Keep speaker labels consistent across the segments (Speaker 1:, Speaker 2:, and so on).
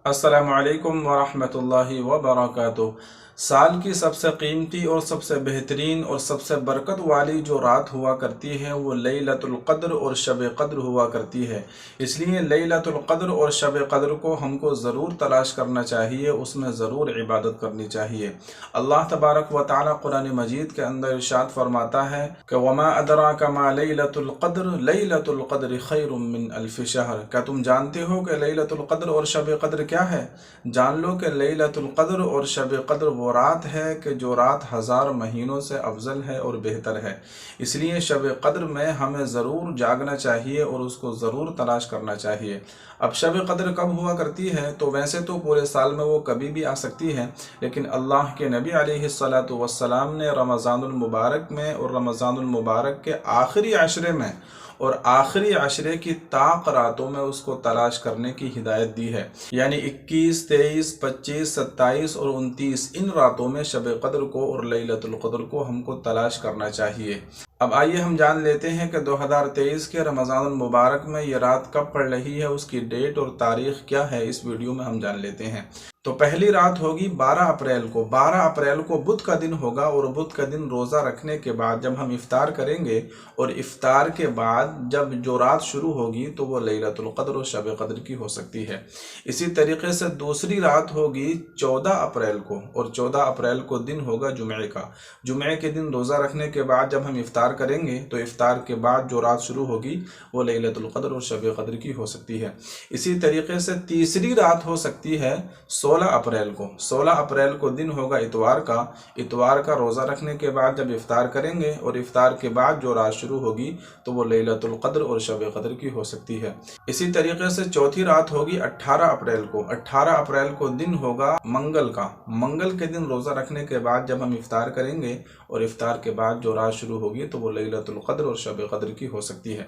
Speaker 1: अस्सलामु अलैकुम वरहमतुल्लाहि वबरकातुह। साल की सबसे कीमती और सबसे बेहतरीन और सबसे बरकत वाली जो रात हुआ करती है वो लैलतुल क़द्र और शब क़द्र हुआ करती है। इसलिए लैलतुल क़द्र और शब क़द्र को हमको ज़रूर तलाश करना चाहिए, उसमें ज़रूर इबादत करनी चाहिए। अल्लाह तबारक व तआला कुरान मजीद के अंदर इरशाद फरमाता है कि वमा अदराका मा लैलतुल क़द्र खैरुम मिन अल्फ़ि शहर। क्या तुम जानते हो कि लैलतुल क़द्र और शब क़द्र क्या है? जान लो कि लैलतुल क़द्र और शब क़द्र वो रात है कि जो रात 1000 महीनों से अफजल है और बेहतर है। इसलिए शब क़द्र में हमें ज़रूर जागना चाहिए और उसको ज़रूर तलाश करना चाहिए। अब शब क़द्र कब हुआ करती है? तो वैसे तो पूरे साल में वो कभी भी आ सकती है, लेकिन अल्लाह के नबी अलैहिस्सलातु वस्सलाम ने रमज़ानुल मुबारक में और रमज़ानुल मुबारक के आखिरी अशरे में और आखिरी अशरे की ताक रातों में उसको तलाश करने की हिदायत दी है। यानी 21, 23, 25, 27 और 29 इन रातों में शब क़द्र को और लैलतुल क़द्र को हमको तलाश करना चाहिए। अब आइए हम जान लेते हैं कि 2023 के रमज़ानुल मुबारक में ये रात कब पड़ रही है, उसकी डेट और तारीख़ क्या है, इस वीडियो में हम जान लेते हैं। तो पहली रात होगी 12 अप्रैल को। 12 अप्रैल को बुध का दिन होगा और बुध का दिन रोज़ा रखने के बाद जब हम इफ्तार करेंगे और इफ्तार के बाद जब जो रात शुरू होगी तो वो लैलतुल क़द्र और शब क़द्र की हो सकती है। इसी तरीके से दूसरी रात होगी 14 अप्रैल को और 14 अप्रैल को दिन होगा जुमे का। जुमे के दिन रोज़ा रखने के बाद जब हम इफ्तार करेंगे तो इफ्तार के बाद जो रात शुरू होगी वो लैलतुल क़द्र और शब क़द्र की हो सकती है। इसी तरीके से तीसरी रात हो सकती है 16 अप्रैल को। 16 अप्रैल को दिन होगा इतवार का। इतवार का रोज़ा रखने के बाद जब इफ्तार करेंगे और इफ्तार के बाद जो रात शुरू होगी तो वो लैलतुल क़द्र और शब क़द्र की हो सकती है। इसी तरीके से चौथी रात होगी 18 अप्रैल को। 18 अप्रैल को दिन होगा मंगल का। मंगल के दिन रोज़ा रखने के बाद जब हम इफ्तार करेंगे और इफ्तार के बाद जो रात शुरू होगी तो वो लैलतुल क़द्र और शब क़द्र की हो सकती है।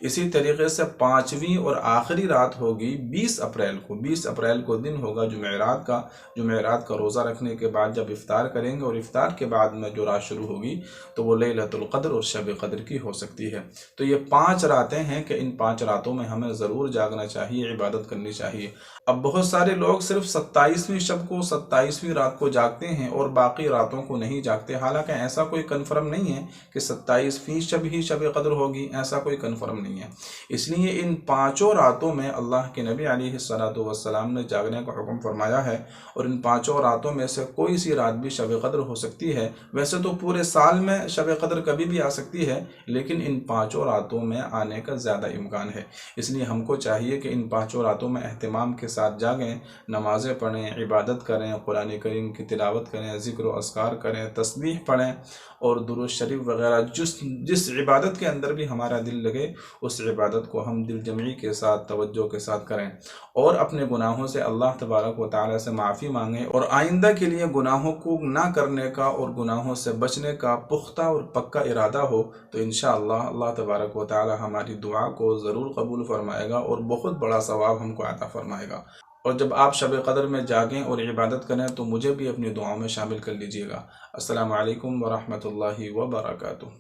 Speaker 1: इसी तरीके से पाँचवीं और आखिरी रात होगी 20 अप्रैल को। 20 अप्रैल को दिन होगा जुमेरात का। जुमेरात का रोज़ा रखने के बाद जब इफ्तार करेंगे और इफ्तार के बाद में जो रात शुरू होगी तो वो लैलतुल क़द्र और शब क़द्र की हो सकती है। तो ये 5 रातें हैं कि इन 5 रातों में हमें ज़रूर जागना चाहिए, इबादत करनी चाहिए। अब बहुत सारे लोग सिर्फ 27वीं शब को 27वीं रात को जागते हैं और बाकी रातों को नहीं जागते। हालांकि ऐसा कोई कन्फर्म नहीं है कि 27वीं शब ही शब क़द्र होगी, ऐसा कोई कन्फर्म नहीं है। इसलिए इन 5 रातों में अल्लाह के नबी अलैहिस्सलातु वस्सलाम ने जागने का हुक्म फरमाया है और इन 5 रातों में से कोई सी रात भी शब क़द्र हो सकती है। वैसे तो पूरे साल में शब क़द्र कभी भी आ सकती है, लेकिन इन 5 रातों में आने का ज़्यादा इम्कान है। इसलिए हमको चाहिए कि इन 5 रातों में एहतिमाम के साथ जागें, नमाज़ें पढ़ें, इबादत करें, कुरान करीम की तिलावत करें, ज़िक्र व अस्कार करें, तस्बीह पढ़ें और दुरूद शरीफ वगैरह जिस इबादत के अंदर भी हमारा दिल लगे उस इबादत को हम दिल जमी के साथ, तवज्जो के साथ करें और अपने गुनाहों से अल्लाह तबारक व तआला से माफ़ी मांगें और आइंदा के लिए गुनाहों को ना करने का और गुनाहों से बचने का पुख्ता और पक्का इरादा हो तो इंशाअल्लाह अल्लाह तबारक व तआला हमारी दुआ को ज़रूर कबूल फरमाएगा और बहुत बड़ा सवाब हमको अता फरमाएगा। और जब आप शब क़द्र में जागें और इबादत करें तो मुझे भी अपनी दुआओं में शामिल कर लीजिएगा। अस्सलामु अलैकुम व रहमतुल्लाहि व बरकातुहू।